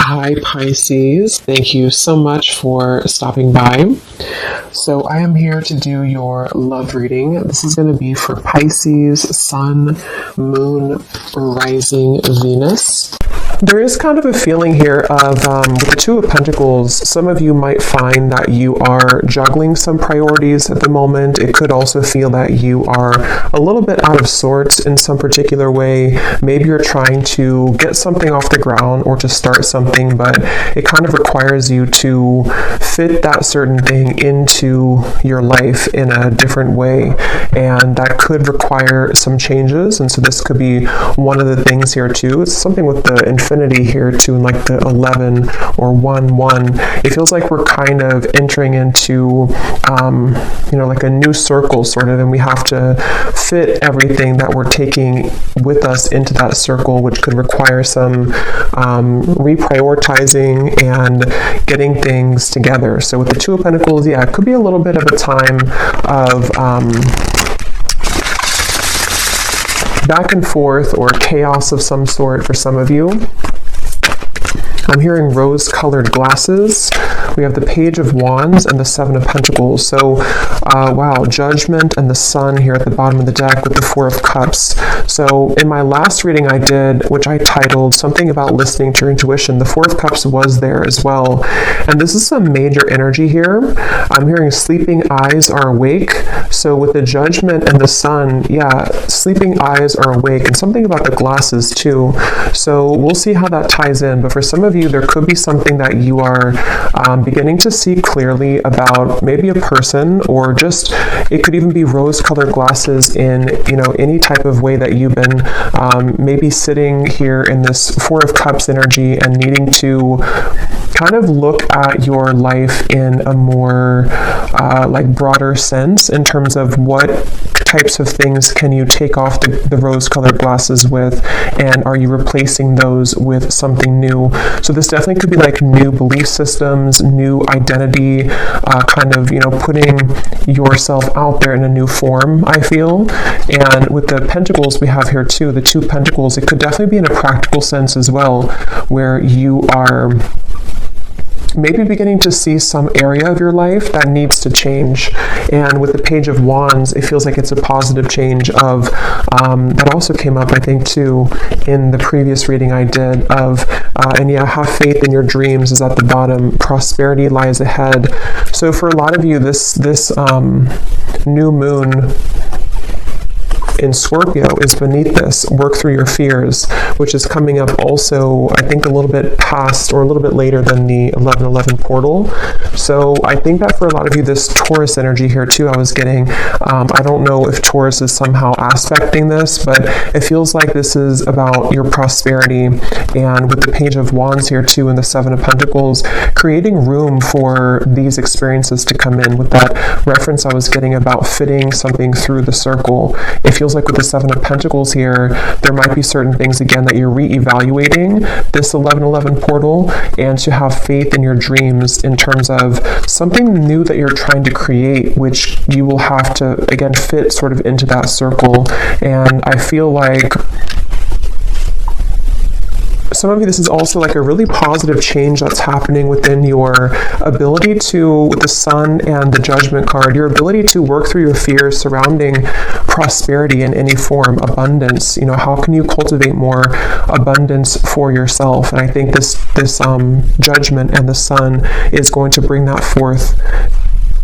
Hi, Pisces. Thank you so much for stopping by. So I am here to do your love reading. This is going to be for Pisces, Sun, Moon, Rising, Venus. There is kind of a feeling here of, with the Two of Pentacles, some of you might find that you are juggling some priorities at the moment. It could also feel that you are a little bit out of sorts in some particular way. Maybe you're trying to get something off the ground or to start something, but it kind of requires you to fit that certain thing into your life in a different way. And that could require some changes. And so this could be one of the things here too. It's something with the infinity here too, and like the 11 or 1-1. It feels like we're kind of entering into, like a new circle sort of, and we have to fit everything that we're taking with us into that circle, which could require some reprioritizing and getting things together. So with the Two of Pentacles, yeah, it could be a little bit of a time of back and forth or chaos of some sort for some of you. I'm hearing rose-colored glasses. We have the Page of Wands and the Seven of Pentacles. So, wow, Judgment and the Sun here at the bottom of the deck with the Four of Cups. So, in my last reading I did, which I titled something about listening to your intuition, the Four of Cups was there as well. And this is some major energy here. I'm hearing sleeping eyes are awake. So, with the Judgment and the Sun, yeah, sleeping eyes are awake. And something about the glasses too. So, we'll see how that ties in. But for some of you, there could be something that you are beginning to see clearly about maybe a person, or just it could even be rose-colored glasses in any type of way that you've been maybe sitting here in this Four of Cups energy and needing to kind of look at your life in a more broader sense in terms of what types of things can you take off the rose-colored glasses with, and are you replacing those with something new? So this definitely could be like new belief systems, new identity, putting yourself out there in a new form, I feel. And with the Pentacles we have here too, the Two Pentacles, it could definitely be in a practical sense as well, where you are maybe beginning to see some area of your life that needs to change. And with the Page of Wands, it feels like it's a positive change of, that also came up, I think, too, in the previous reading I did of, have faith in your dreams is at the bottom. Prosperity lies ahead. So for a lot of you, this new moon in Scorpio is beneath this. Work through your fears, which is coming up also, I think, a little bit past or a little bit later than the 11-11 portal. So I think that for a lot of you, this Taurus energy here too, I was getting, I don't know if Taurus is somehow aspecting this, but it feels like this is about your prosperity. And with the Page of Wands here too and the Seven of Pentacles, creating room for these experiences to come in. With that reference I was getting about fitting something through the circle, it feels like with the Seven of Pentacles here, there might be certain things again that you're reevaluating this 11-11 portal, and to have faith in your dreams in terms of something new that you're trying to create, which you will have to again fit sort of into that circle. And I feel like some of you, this is also like a really positive change that's happening within your ability to, with the Sun and the Judgment card, your ability to work through your fears surrounding prosperity in any form, abundance. How can you cultivate more abundance for yourself? And I think this Judgment and the Sun is going to bring that forth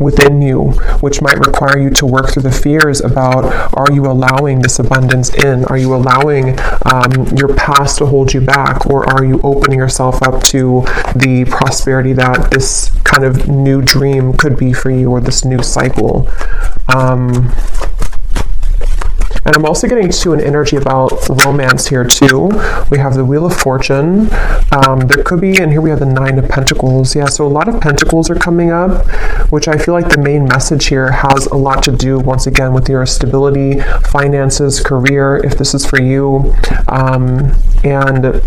within you, which might require you to work through the fears about, are you allowing this abundance in? Are you allowing your past to hold you back? Or are you opening yourself up to the prosperity that this kind of new dream could be for you, or this new cycle? And I'm also getting to an energy about romance here too. We have the Wheel of Fortune. There could be, and here we have the Nine of Pentacles. Yeah, so a lot of Pentacles are coming up, which I feel like the main message here has a lot to do, once again, with your stability, finances, career, if this is for you. And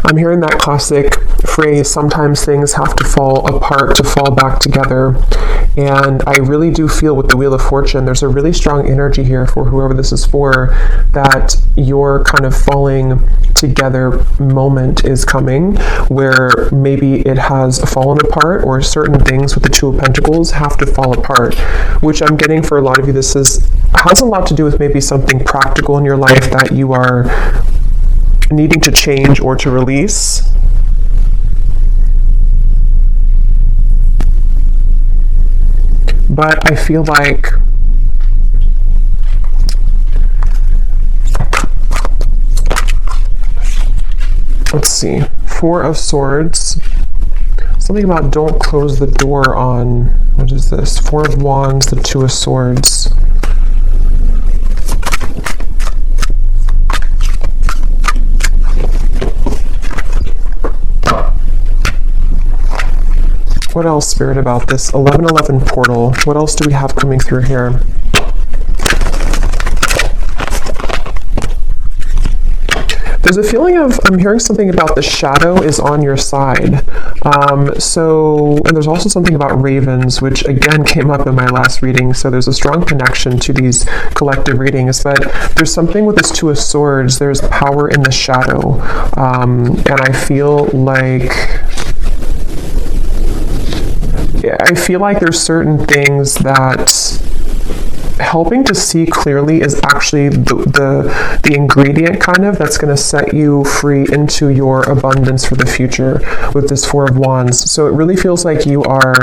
I'm hearing that classic phrase, sometimes things have to fall apart to fall back together. And I really do feel with the Wheel of Fortune, there's a really strong energy here for whoever this is for, that your kind of falling together moment is coming, where maybe it has fallen apart, or certain things with the Two of Pentacles have to fall apart, which I'm getting for a lot of you. This has a lot to do with maybe something practical in your life that you are needing to change or to release. But I feel like let's see, Four of Swords. Something about don't close the door on, what is this? Four of Wands, the Two of Swords. What else, Spirit, about this 1111 portal? What else do we have coming through here? There's a feeling of, I'm hearing something about the shadow is on your side. And there's also something about ravens, which again came up in my last reading. So there's a strong connection to these collective readings, but there's something with this Two of Swords. There's power in the shadow. And I feel like there's certain things that helping to see clearly is actually the ingredient kind of that's going to set you free into your abundance for the future with this Four of Wands. So it really feels like you are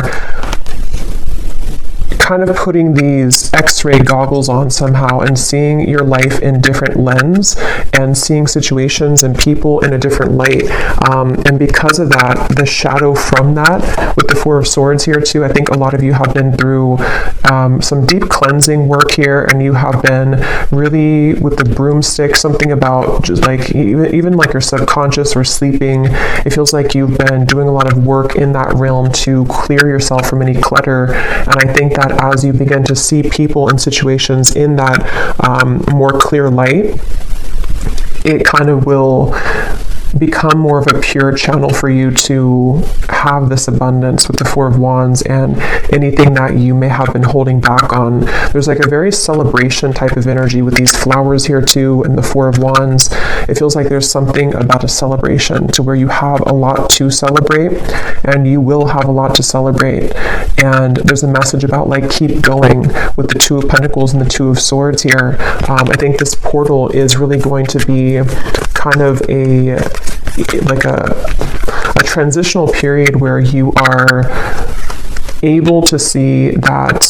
kind of putting these x-ray goggles on somehow and seeing your life in different lens and seeing situations and people in a different light. And because of that, the shadow from that with the Four of Swords here too, I think a lot of you have been through some deep cleansing work here, and you have been really with the broomstick, something about just like even like your subconscious or sleeping. It feels like you've been doing a lot of work in that realm to clear yourself from any clutter. And I think that as you begin to see people and situations in that more clear light, it kind of will become more of a pure channel for you to have this abundance with the Four of Wands and anything that you may have been holding back on. There's like a very celebration type of energy with these flowers here too, and the Four of Wands. It feels like there's something about a celebration to where you have a lot to celebrate, and you will have a lot to celebrate. And there's a message about like keep going with the Two of Pentacles and the Two of Swords here. I think this portal is really going to be kind of a transitional period where you are able to see that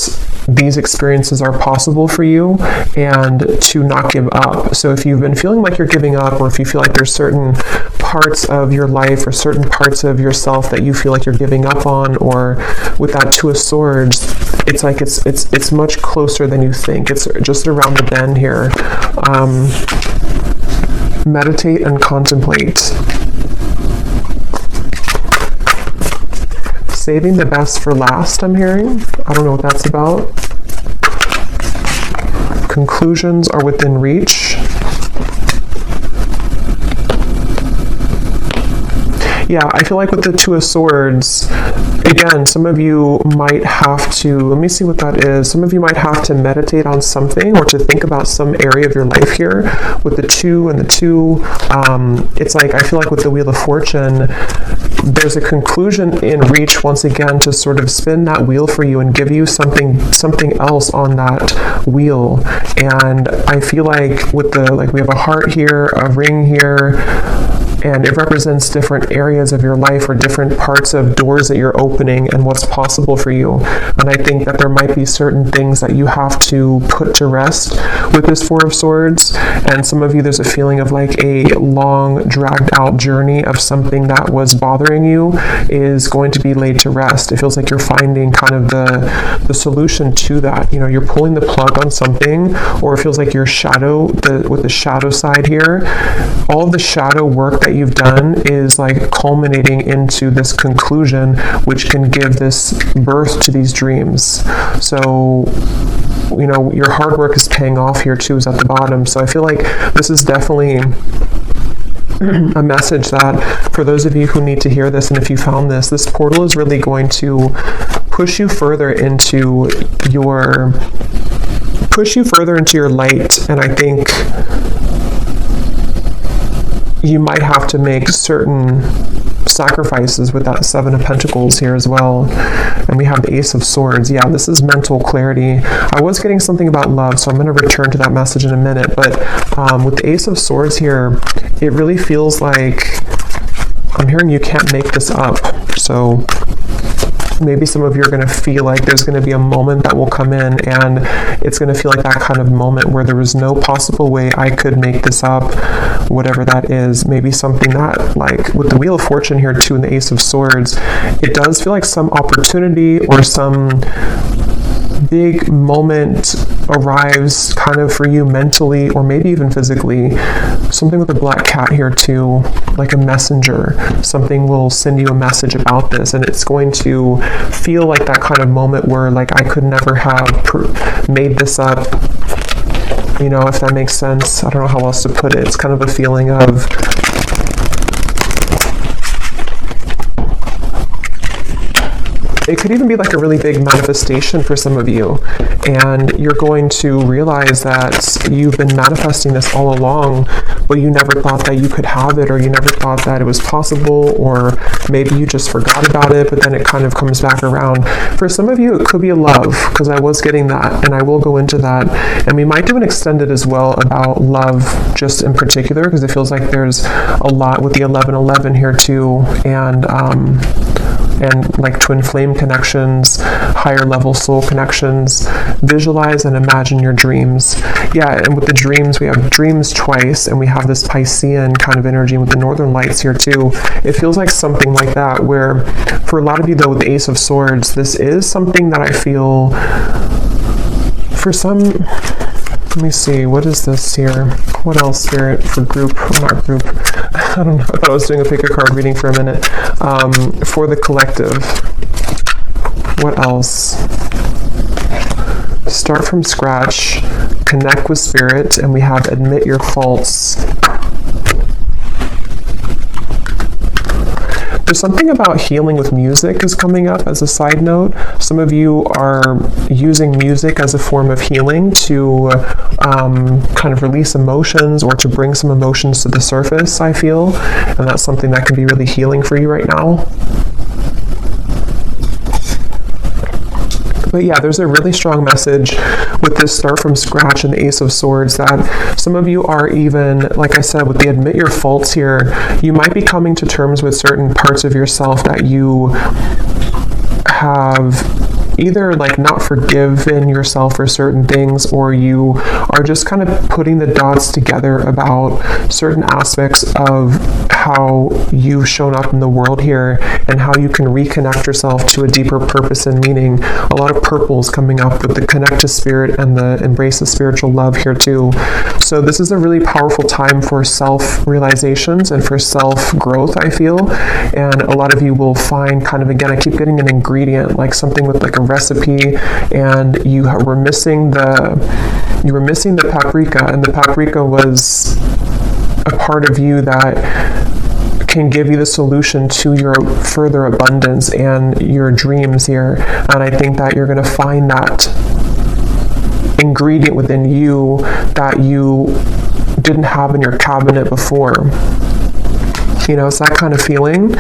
these experiences are possible for you and to not give up. So if you've been feeling like you're giving up, or if you feel like there's certain parts of your life or certain parts of yourself that you feel like you're giving up on, or with that Two of Swords, it's like it's much closer than you think. It's just around the bend here. Meditate and contemplate. Saving the best for last, I'm hearing. I don't know what that's about. Conclusions are within reach. Yeah, I feel like with the Two of Swords, again, some of you might have to, let me see what that is. Some of you might have to meditate on something or to think about some area of your life here with the two and the two. It's like, I feel like with the Wheel of Fortune, there's a conclusion in reach once again to sort of spin that wheel for you and give you something else on that wheel. And I feel like with the, like we have a heart here, a ring here, and it represents different areas of your life or different parts of doors that you're opening and what's possible for you. And I think that there might be certain things that you have to put to rest with this Four of Swords. And some of you, there's a feeling of like a long, dragged out journey of something that was bothering you is going to be laid to rest. It feels like you're finding kind of the solution to that. You know, you're pulling the plug on something, or it feels like your shadow, with the shadow side here, all of the shadow work that you've done is like culminating into this conclusion, which can give this birth to these dreams. So, you know, your hard work is paying off here too, is at the bottom. So I feel like this is definitely a message that for those of you who need to hear this, and if you found this portal is really going to push you further into your light. And I think you might have to make certain sacrifices with that Seven of Pentacles here as well. And we have the Ace of Swords. Yeah, this is mental clarity. I was getting something about love, so I'm going to return to that message in a minute. But with the Ace of Swords here, it really feels like I'm hearing you can't make this up. So maybe some of you are going to feel like there's going to be a moment that will come in, and it's going to feel like that kind of moment where there was no possible way I could make this up, whatever that is. Maybe something that, like with the Wheel of Fortune here too and the Ace of Swords, it does feel like some opportunity or some big moment arrives kind of for you mentally or maybe even physically. Something with the Black Cat here too, like a messenger. Something will send you a message about this, and it's going to feel like that kind of moment where like I could never have made this up, you know, if that makes sense. I don't know how else to put it. It's kind of a feeling of it could even be like a really big manifestation for some of you, and you're going to realize that you've been manifesting this all along, but you never thought that you could have it, or you never thought that it was possible, or maybe you just forgot about it, but then it kind of comes back around. For some of you, it could be a love, because I was getting that, and I will go into that, and we might do an extended as well about love just in particular, because it feels like there's a lot with the 1111 here too, and like twin flame connections, higher level soul connections. Visualize and imagine your dreams. Yeah, and with the dreams, we have dreams twice, and we have this Piscean kind of energy with the Northern Lights here too. It feels like something like that, where for a lot of you though, with the Ace of Swords, this is something that I feel for some. Let me see, what is this here? What else, Spirit, for group, not group? I don't know, I thought I was doing a pick a card reading for a minute. For the collective, what else? Start from scratch, connect with Spirit, and we have admit your faults. There's something about healing with music is coming up as a side note. Some of you are using music as a form of healing to kind of release emotions or to bring some emotions to the surface, I feel. And that's something that can be really healing for you right now. But yeah, there's a really strong message with this start from scratch and the Ace of Swords that some of you are even, like I said, with the admit your faults here, you might be coming to terms with certain parts of yourself that you have either like not forgiven yourself for certain things, or you are just kind of putting the dots together about certain aspects of how you've shown up in the world here and how you can reconnect yourself to a deeper purpose and meaning. A lot of purples coming up with the connect to Spirit and the embrace of spiritual love here too. So this is a really powerful time for self-realizations and for self-growth, I feel. And a lot of you will find kind of, again, I keep getting an ingredient, like something with like a recipe, and you were missing the paprika, and the paprika was a part of you that can give you the solution to your further abundance and your dreams here. And I think that you're going to find that ingredient within you that you didn't have in your cabinet before. You know, it's that kind of feeling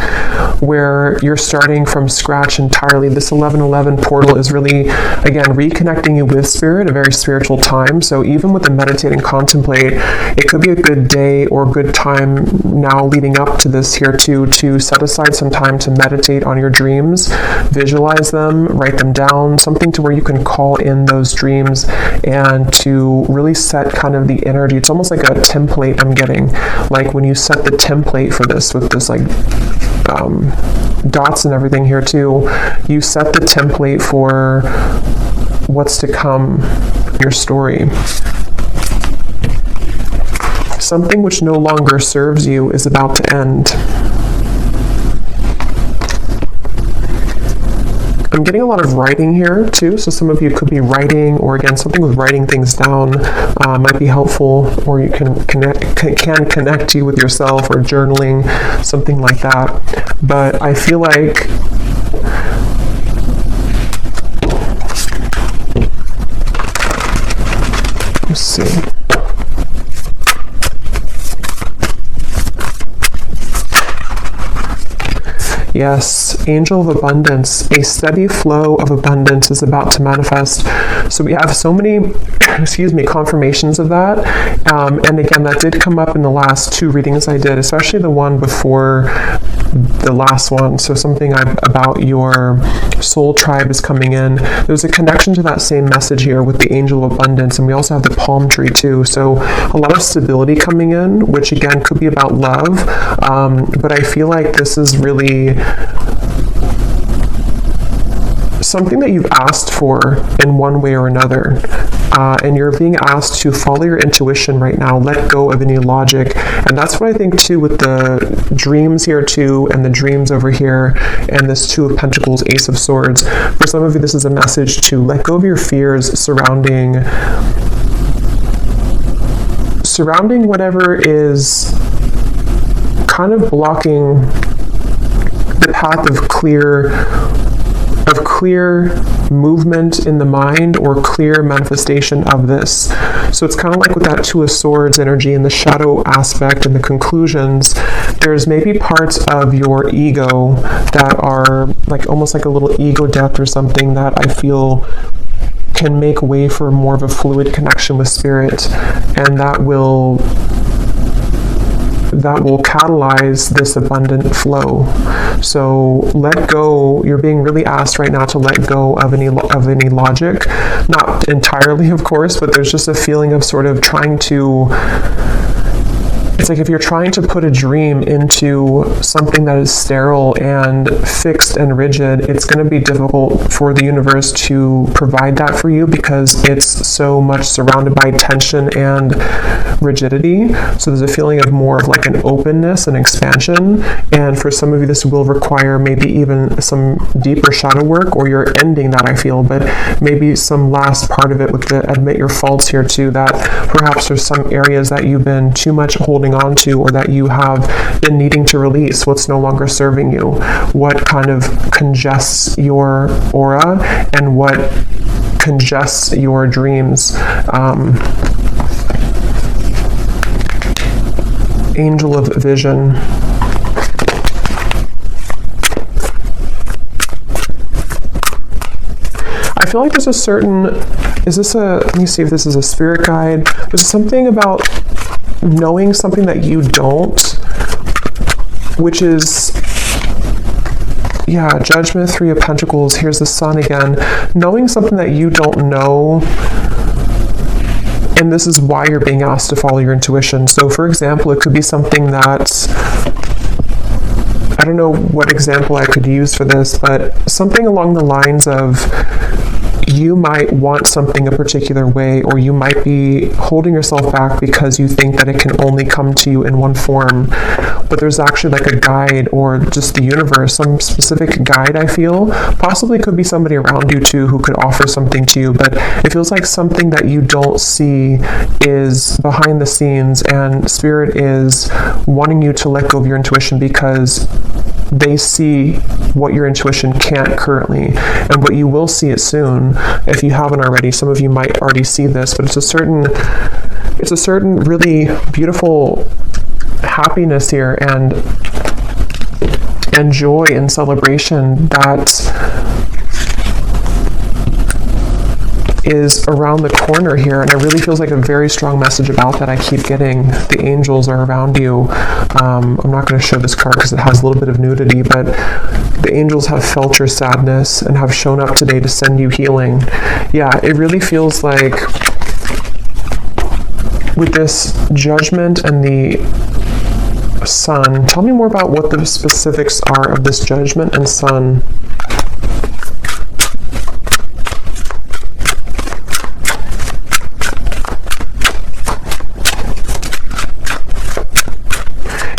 where you're starting from scratch entirely. This 1111 portal is really, again, reconnecting you with Spirit, a very spiritual time. So even with the meditate and contemplate, it could be a good day or good time now leading up to this here too, to set aside some time to meditate on your dreams, visualize them, write them down, something to where you can call in those dreams and to really set kind of the energy. It's almost like a template I'm getting, like when you set the template for this with this like dots and everything here too, you set the template for what's to come in your story. Something which no longer serves you is about to end. I'm getting a lot of writing here too, so some of you could be writing, or again, something with writing things down might be helpful, or you can connect you with yourself, or journaling, something like that. But I feel like Let's see. Yes, angel of abundance. A steady flow of abundance is about to manifest. So we have so many, confirmations of that. And again, that did come up in the last 2 readings I did, especially the one before the last one. So something about your soul tribe is coming in. There's a connection to that same message here with the angel of abundance. And we also have the palm tree too. So a lot of stability coming in, which again could be about love. But I feel like this is really something that you've asked for in one way or another. And you're being asked to follow your intuition right now, let go of any logic. And that's what I think too with the dreams here too, and the dreams over here, and this 2 of Pentacles, Ace of Swords. For some of you, this is a message to let go of your fears surrounding whatever is kind of blocking the path of clear movement in the mind or clear manifestation of this. So it's kind of like with that 2 of Swords energy and the shadow aspect and the conclusions, there's maybe parts of your ego that are like almost like a little ego death or something that I feel can make way for more of a fluid connection with spirit, and that will catalyze this abundant flow. So let go. You're being really asked right now to let go of any logic, not entirely, of course, but there's just a feeling of sort of trying to. It's like if you're trying to put a dream into something that is sterile and fixed and rigid, it's going to be difficult for the universe to provide that for you because it's so much surrounded by tension and rigidity. So there's a feeling of more of like an openness and expansion. And for some of you, this will require maybe even some deeper shadow work, or you're ending that, I feel, but maybe some last part of it with the admit your faults here too, that perhaps there's some areas that you've been too much holding on to, or that you have been needing to release, what's no longer serving you, what kind of congests your aura and what congests your dreams. Angel of vision. I feel like there's a certain, let me see if this is a spirit guide. There's something about knowing something that you don't, which is, judgment, 3 of Pentacles. Here's the Sun again. Knowing something that you don't know, and this is why you're being asked to follow your intuition. So for example, it could be something that, I don't know what example I could use for this, but something along the lines of, you might want something a particular way, or you might be holding yourself back because you think that it can only come to you in one form, but there's actually like a guide, or just the universe, some specific guide, I feel. Possibly could be somebody around you too who could offer something to you, but it feels like something that you don't see is behind the scenes, and Spirit is wanting you to let go of your intuition because they see what your intuition can't currently, and what you will see it soon if you haven't already. Some of you might already see this, but it's a certain really beautiful happiness here and joy and celebration that is around the corner here, and it really feels like a very strong message about that I keep getting. The angels are around you. I'm not going to show this card because it has a little bit of nudity, but the angels have felt your sadness and have shown up today to send you healing. Yeah, it really feels like with this judgment and the Sun. Tell me more about what the specifics are of this judgment and Sun.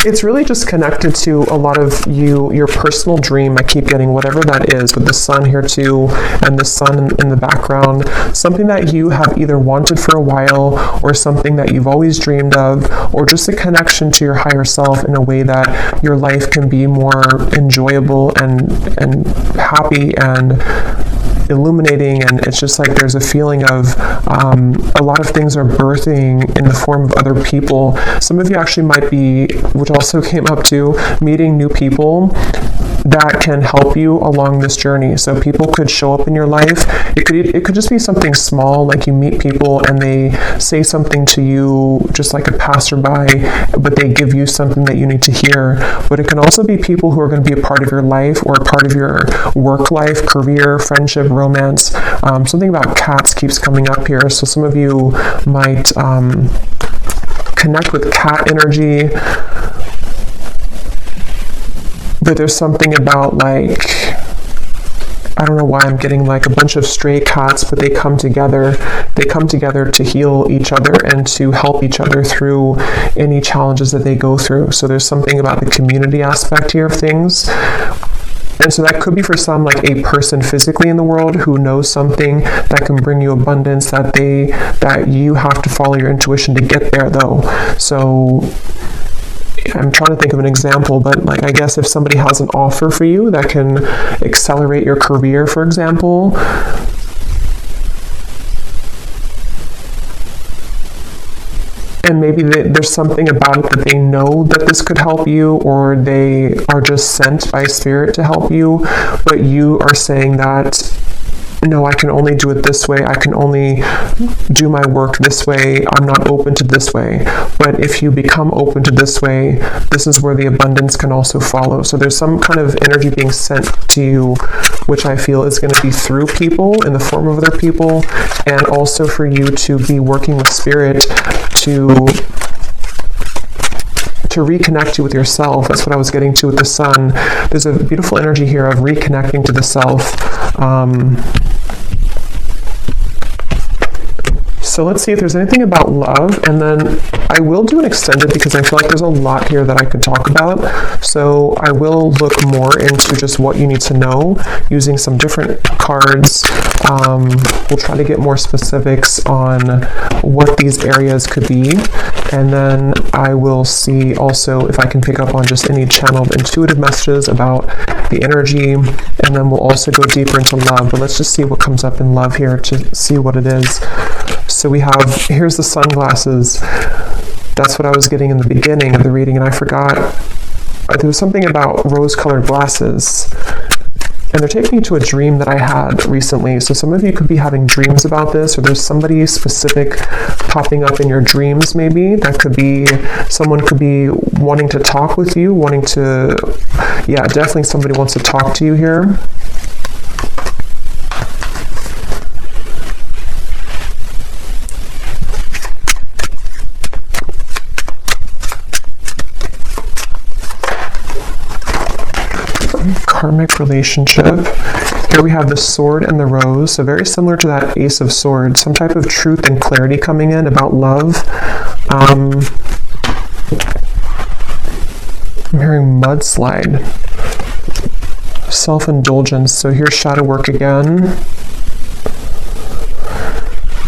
It's really just connected to a lot of your personal dream. I keep getting whatever that is with the Sun here too, and the Sun in the background. Something that you have either wanted for a while, or something that you've always dreamed of, or just a connection to your higher self in a way that your life can be more enjoyable and happy and illuminating, and it's just like there's a feeling of a lot of things are birthing in the form of other people. Some of you actually might be, which also came up too, meeting new people that can help you along this journey. So people could show up in your life. It could just be something small, like you meet people and they say something to you just like a passerby, but they give you something that you need to hear. But it can also be people who are going to be a part of your life or a part of your work life, career, friendship, romance. Something about cats keeps coming up here. So some of you might connect with cat energy. But there's something about like, I don't know why I'm getting like a bunch of stray cats, but they come together. They come together to heal each other and to help each other through any challenges that they go through. So there's something about the community aspect here of things. And so that could be for some like a person physically in the world who knows something that can bring you abundance, that you have to follow your intuition to get there though. So I'm trying to think of an example, but like I guess if somebody has an offer for you that can accelerate your career, for example, and maybe there's something about it that they know that this could help you, or they are just sent by spirit to help you, but you are saying that, no, I can only do it this way. I can only do my work this way. I'm not open to this way. But if you become open to this way, this is where the abundance can also follow. So there's some kind of energy being sent to you, which I feel is going to be through people in the form of other people, and also for you to be working with spirit to reconnect you with yourself. That's what I was getting to with the sun. There's a beautiful energy here of reconnecting to the self. So let's see if there's anything about love, and then I will do an extended because I feel like there's a lot here that I could talk about. So I will look more into just what you need to know using some different cards. We'll try to get more specifics on what these areas could be, and then I will see also if I can pick up on just any channeled intuitive messages about the energy, and then we'll also go deeper into love. But let's just see what comes up in love here to see what it is. So we have, here's the sunglasses. That's what I was getting in the beginning of the reading, and I forgot. There was something about rose-colored glasses. And they're taking me to a dream that I had recently. So some of you could be having dreams about this, or there's somebody specific popping up in your dreams maybe. That could be, someone could be wanting to talk with you, yeah, definitely somebody wants to talk to you here. Karmic relationship. Here we have the sword and the rose, so very similar to that ace of swords. Some type of truth and clarity coming in about love. I'm hearing mudslide. Self-indulgence. So here's shadow work again.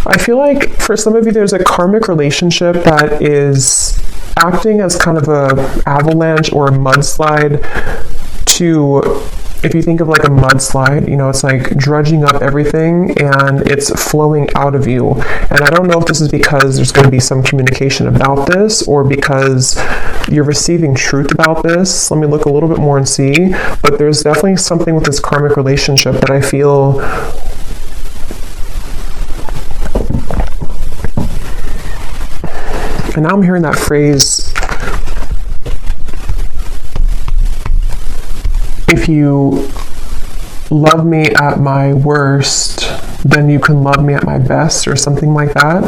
I feel like for some of you there's a karmic relationship that is acting as kind of a avalanche or a mudslide to, if you think of like a mudslide, you know, it's like dredging up everything and it's flowing out of you. And I don't know if this is because there's going to be some communication about this or because you're receiving truth about this. Let me look a little bit more and see. But there's definitely something with this karmic relationship that I feel and now I'm hearing that phrase, if you love me at my worst, then you can love me at my best, or something like that.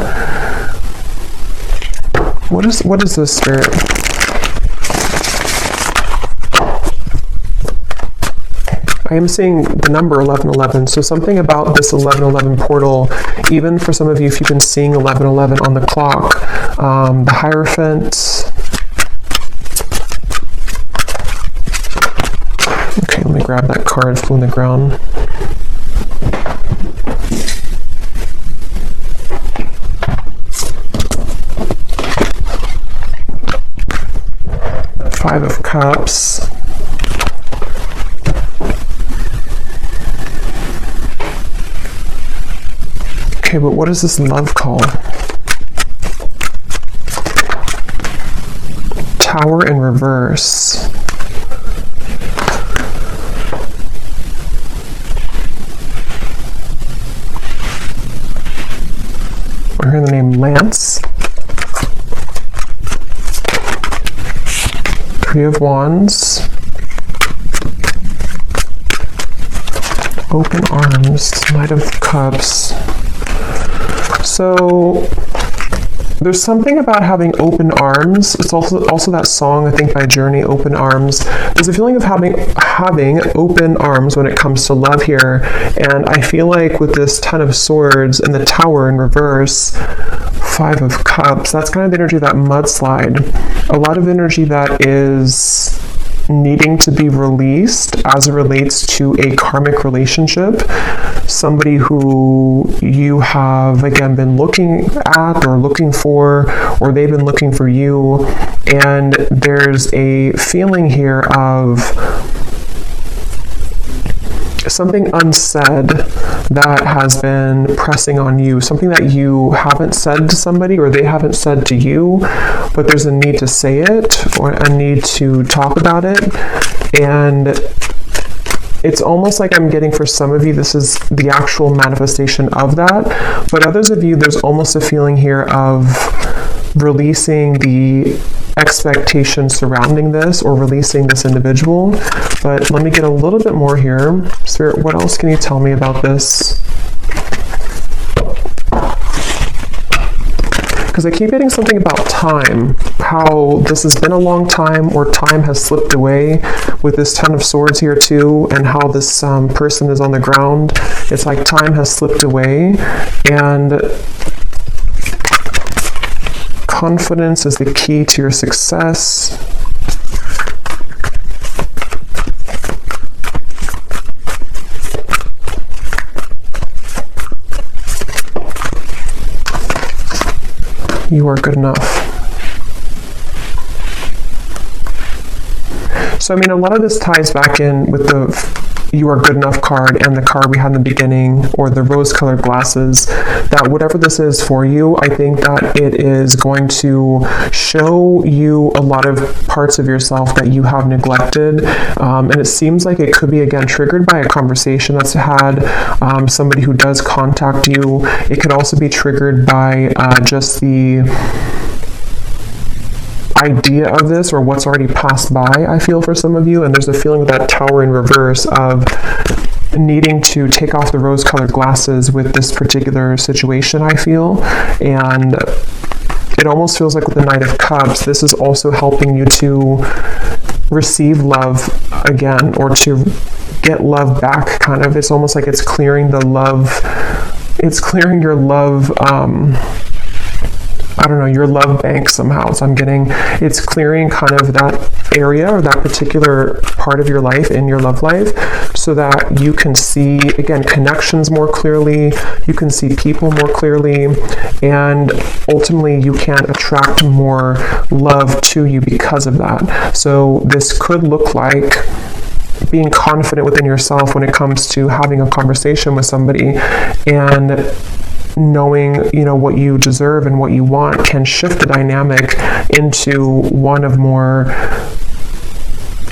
What is this, Spirit? I am seeing the number 1111, so something about this 1111 portal, even for some of you, if you've been seeing 1111 on the clock, the Hierophant. Okay, let me grab that card, flew on the ground. Five of Cups. Okay, but what is this love call? Tower in reverse. We're hearing the name Lance. Three of Wands. Open arms. Knight of Cups. So there's something about having open arms. It's also that song, I think, by Journey, Open Arms. There's a feeling of having open arms when it comes to love here. And I feel like with this Ten of Swords and the Tower in reverse, Five of Cups, that's kind of the energy of that mudslide. A lot of energy that is needing to be released as it relates to a karmic relationship. Somebody who you have, again, been looking at or looking for, or they've been looking for you. And there's a feeling here of something unsaid that has been pressing on you, something that you haven't said to somebody or they haven't said to you, but there's a need to say it or a need to talk about it. And it's almost like I'm getting, for some of you, this is the actual manifestation of that, but others of you, there's almost a feeling here of releasing the expectation surrounding this or releasing this individual. But let me get a little bit more here. Spirit, what else can you tell me about this? Because I keep getting something about time, how this has been a long time or time has slipped away with this Ten of Swords here too, and how this person is on the ground. It's like time has slipped away, and confidence is the key to your success. You are good enough. So, I mean, a lot of this ties back in with the You Are Good Enough card and the card we had in the beginning, or the rose-colored glasses, that whatever this is for you, I think that it is going to show you a lot of parts of yourself that you have neglected. And it seems like it could be, again, triggered by a conversation that's had, somebody who does contact you. It could also be triggered by just the idea of this or what's already passed by, I feel, for some of you. And there's a feeling with that Tower in reverse of needing to take off the rose-colored glasses with this particular situation, I feel. And it almost feels like with the Knight of Cups, this is also helping you to receive love again, or to get love back, kind of. It's almost like it's clearing the love, it's clearing your love, I don't know, your love bank somehow. So I'm getting, it's clearing kind of that area or that particular part of your life in your love life, so that you can see, again, connections more clearly, you can see people more clearly, and ultimately you can attract more love to you because of that. So this could look like being confident within yourself when it comes to having a conversation with somebody, and knowing, you know, what you deserve and what you want can shift the dynamic into one of more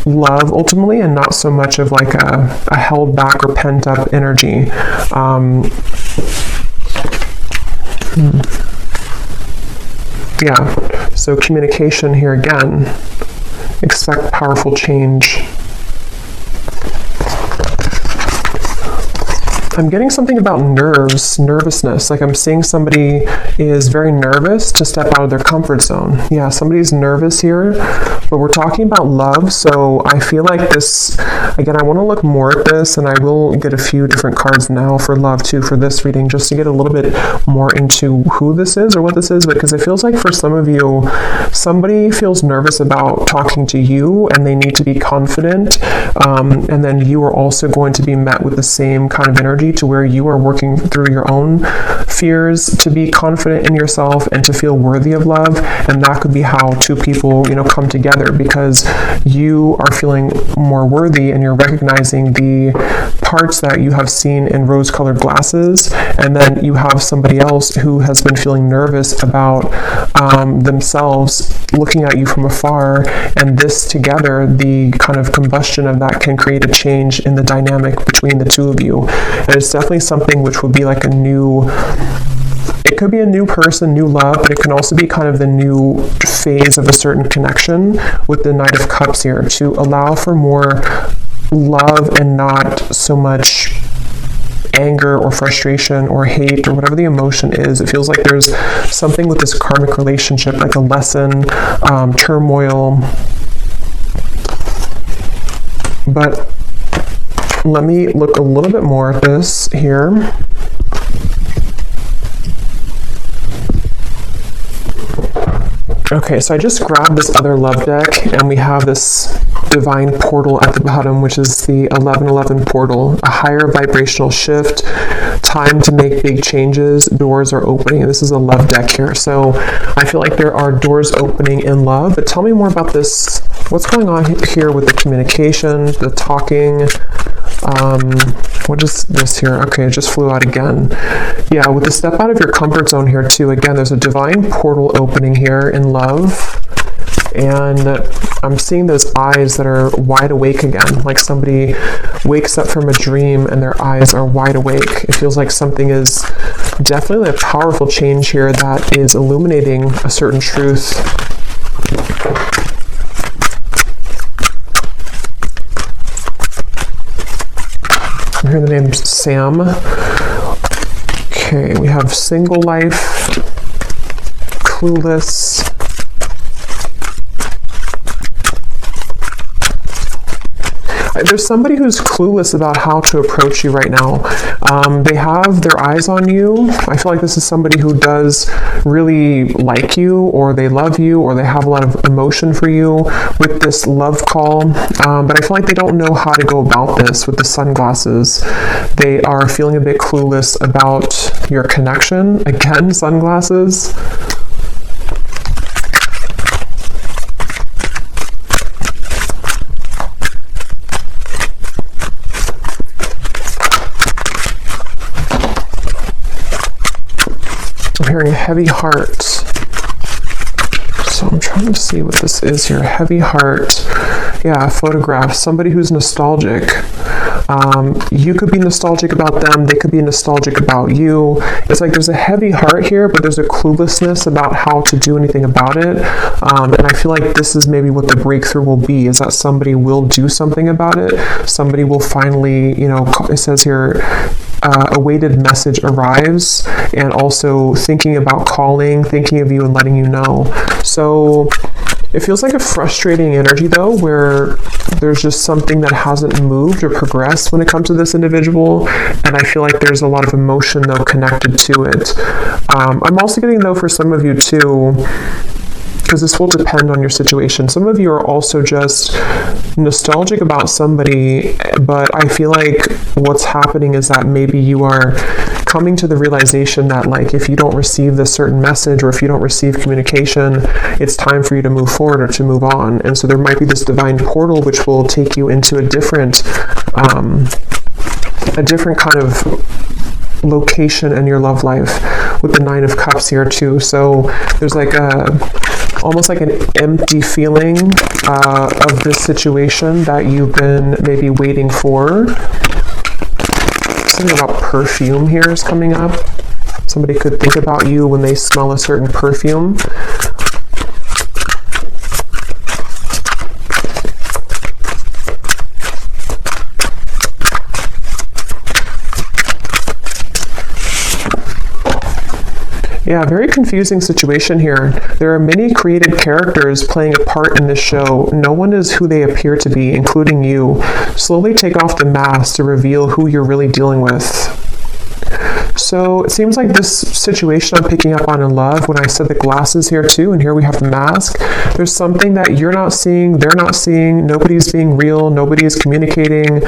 love ultimately, and not so much of like a held back or pent up energy. Yeah, so communication here again. Expect powerful change. I'm getting something about nervousness. Like I'm seeing somebody is very nervous to step out of their comfort zone. Yeah, somebody's nervous here, but we're talking about love. So I feel like this, again, I want to look more at this, and I will get a few different cards now for love too for this reading, just to get a little bit more into who this is or what this is, because it feels like for some of you, somebody feels nervous about talking to you and they need to be confident. And then you are also going to be met with the same kind of energy, to where you are working through your own fears to be confident in yourself and to feel worthy of love. And that could be how two people, you know, come together, because you are feeling more worthy and you're recognizing the cards that you have seen in rose-colored glasses, and then you have somebody else who has been feeling nervous about themselves looking at you from afar, and this together, the kind of combustion of that can create a change in the dynamic between the two of you. And it's definitely something which would be like it could be a new person, new love, but it can also be kind of the new phase of a certain connection with the Knight of Cups here, to allow for more love and not so much anger or frustration or hate or whatever the emotion is. It feels like there's something with this karmic relationship, like a lesson, turmoil. But let me look a little bit more at this here. Okay, so I just grabbed this other love deck, and we have this divine portal at the bottom, which is the 1111 portal, a higher vibrational shift, time to make big changes, doors are opening. And this is a love deck here, so I feel like there are doors opening in love. But tell me more about this. What's going on here with the communication, the talking? What is this here? Okay, it just flew out again. Yeah, with the step out of your comfort zone here too, again, there's a divine portal opening here in love. And I'm seeing those eyes that are wide awake again, like somebody wakes up from a dream and their eyes are wide awake. It feels like something is definitely a powerful change here that is illuminating a certain truth. I hear the name Sam. Okay, we have single life, clueless. There's somebody who's clueless about how to approach you right now. They have their eyes on you. I feel like this is somebody who does really like you, or they love you, or they have a lot of emotion for you with this love call. But I feel like they don't know how to go about this with the sunglasses. They are feeling a bit clueless about your connection. Again, sunglasses. I'm hearing a heavy heart. So I'm trying to see what this is here. Heavy heart. Yeah, a photograph. Somebody who's nostalgic. You could be nostalgic about them. They could be nostalgic about you. It's like there's a heavy heart here, but there's a cluelessness about how to do anything about it. And I feel like this is maybe what the breakthrough will be, is that somebody will do something about it. Somebody will finally, it says here, a weighted message arrives, and also thinking about calling, thinking of you and letting you know. So it feels like a frustrating energy though, where there's just something that hasn't moved or progressed when it comes to this individual, and I feel like there's a lot of emotion though connected to it. I'm also getting though for some of you too, because this will depend on your situation. Some of you are also just nostalgic about somebody, but I feel like what's happening is that maybe you are coming to the realization that, like, if you don't receive this certain message, or if you don't receive communication, it's time for you to move forward or to move on. And so there might be this divine portal which will take you into a different kind of location in your love life, with the Nine of Cups here too. So there's like almost like an empty feeling of this situation that you've been maybe waiting for. Something about perfume here is coming up. Somebody could think about you when they smell a certain perfume. Yeah, very confusing situation here. There are many created characters playing a part in this show. No one is who they appear to be, including you. Slowly take off the mask to reveal who you're really dealing with. So it seems like this situation I'm picking up on in love, when I said the glasses here too, and here we have the mask, there's something that you're not seeing, they're not seeing, nobody's being real, nobody is communicating.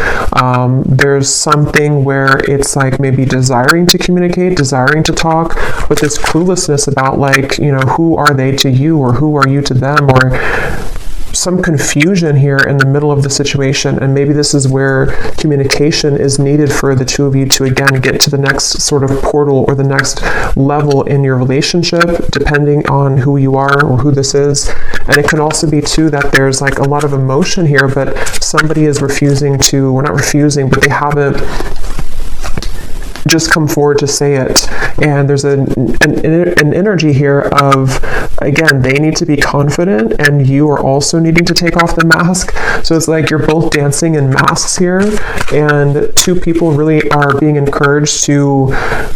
There's something where it's like maybe desiring to communicate, desiring to talk, but this cluelessness about, like, who are they to you, or who are you to them, or some confusion here in the middle of the situation, and maybe this is where communication is needed for the two of you to again get to the next sort of portal or the next level in your relationship, depending on who you are or who this is. And it can also be too that there's like a lot of emotion here, but somebody is refusing to, or not refusing, but they haven't just come forward to say it. And there's an energy here of, again, they need to be confident and you are also needing to take off the mask. So it's like you're both dancing in masks here, and two people really are being encouraged to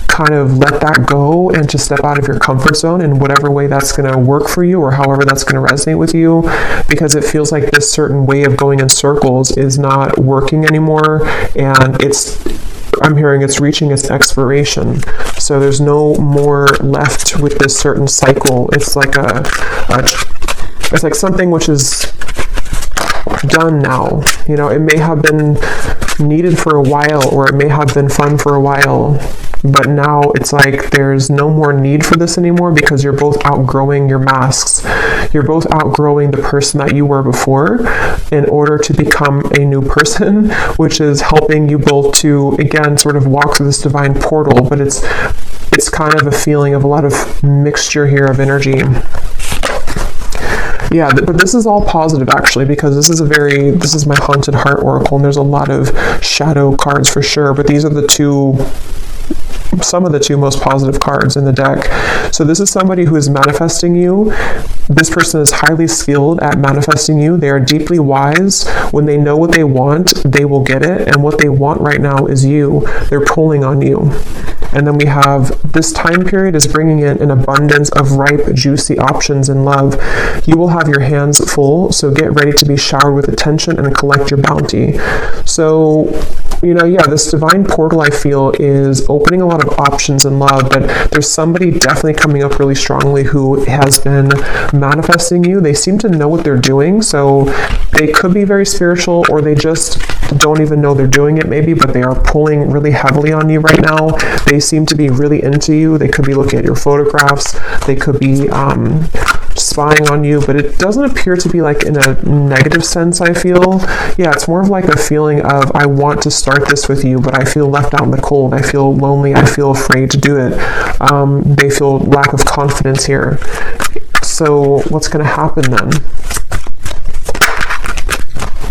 kind of let that go and to step out of your comfort zone in whatever way that's going to work for you or however that's going to resonate with you, because it feels like this certain way of going in circles is not working anymore, and I'm hearing it's reaching its expiration. So there's no more left with this certain cycle. It's like it's like something which is done now. You know, it may have been needed for a while, or it may have been fun for a while, but now it's like there's no more need for this anymore, because you're both outgrowing your masks. You're both outgrowing the person that you were before in order to become a new person, which is helping you both to, again, sort of walk through this divine portal. But it's kind of a feeling of a lot of mixture here of energy. Yeah, but this is all positive actually, because this is my Haunted Heart Oracle, and there's a lot of shadow cards for sure, but these are some of the two most positive cards in the deck. So this is somebody who is manifesting you. This person is highly skilled at manifesting you. They are deeply wise. When they know what they want, they will get it, and what they want right now is you. They're pulling on you. And then we have this time period is bringing in an abundance of ripe, juicy options in love. You will have your hands full, so get ready to be showered with attention and collect your bounty. So, you know, yeah, this divine portal, I feel, is opening a lot of options in love, but there's somebody definitely coming up really strongly who has been manifesting you. They seem to know what they're doing, so they could be very spiritual, or they just don't even know they're doing it maybe, but they are pulling really heavily on you right now. They seem to be really into you. They could be looking at your photographs. They could be spying on you, but it doesn't appear to be like in a negative sense, I feel. Yeah, it's more of like a feeling of, I want to start this with you, but I feel left out in the cold. I feel lonely. I feel afraid to do it. They feel lack of confidence here. So what's going to happen then?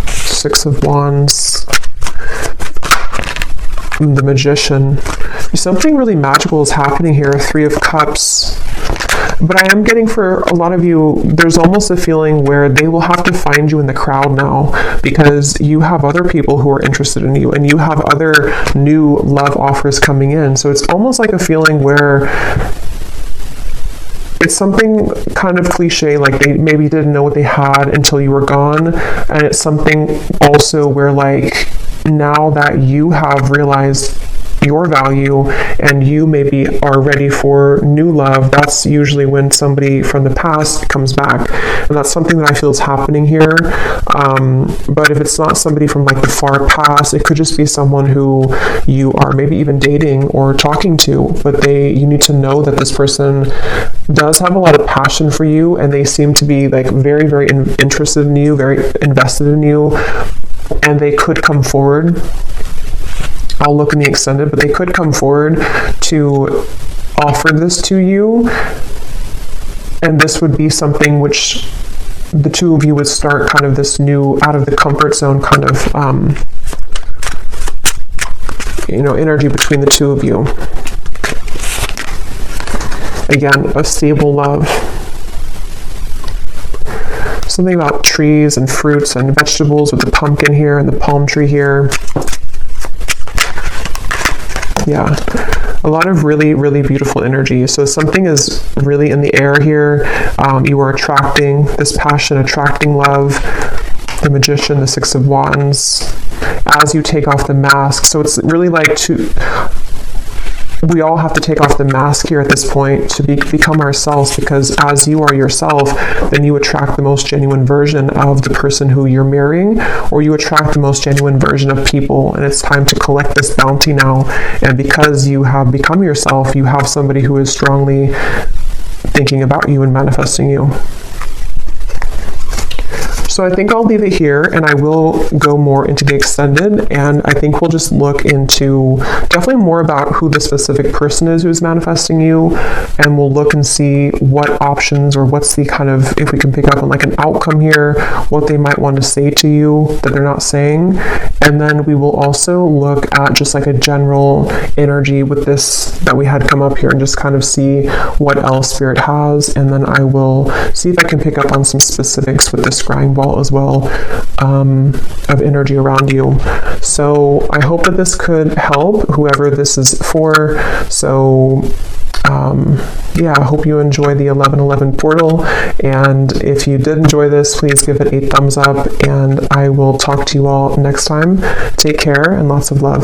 Six of Wands. The Magician. Something really magical is happening here. Three of Cups. But I am getting, for a lot of you, there's almost a feeling where they will have to find you in the crowd now, because you have other people who are interested in you, and you have other new love offers coming in. So it's almost like a feeling where it's something kind of cliche, like they maybe didn't know what they had until you were gone. And it's something also where, like, now that you have realized your value and you maybe are ready for new love, that's usually when somebody from the past comes back, and that's something that I feel is happening here. But if it's not somebody from like the far past, it could just be someone who you are maybe even dating or talking to, but you need to know that this person does have a lot of passion for you, and they seem to be like very, very interested in you, very invested in you, and they could come forward. I'll look in the extended, but they could come forward to offer this to you. And this would be something which the two of you would start kind of this new, out of the comfort zone kind of, energy between the two of you. Again, a stable love. Something about trees and fruits and vegetables with the pumpkin here and the palm tree here. Yeah, a lot of really, really beautiful energy. So something is really in the air here. You are attracting this passion, attracting love. The Magician, the Six of Wands, as you take off the mask. So it's really like we all have to take off the mask here at this point to become ourselves, because as you are yourself, then you attract the most genuine version of the person who you're marrying, or you attract the most genuine version of people, and it's time to collect this bounty now. And because you have become yourself, you have somebody who is strongly thinking about you and manifesting you. So I think I'll leave it here, and I will go more into the extended, and I think we'll just look into definitely more about who the specific person is who's manifesting you, and we'll look and see what options, or what's the kind of, if we can pick up on like an outcome here, what they might want to say to you that they're not saying. And then we will also look at just like a general energy with this that we had come up here, and just kind of see what else Spirit has. And then I will see if I can pick up on some specifics with the scrying ball as well, of energy around you. So I hope that this could help whoever this is for. So yeah, I hope you enjoy the 1111 portal, and if you did enjoy this, please give it a thumbs up, and I will talk to you all next time. Take care and lots of love.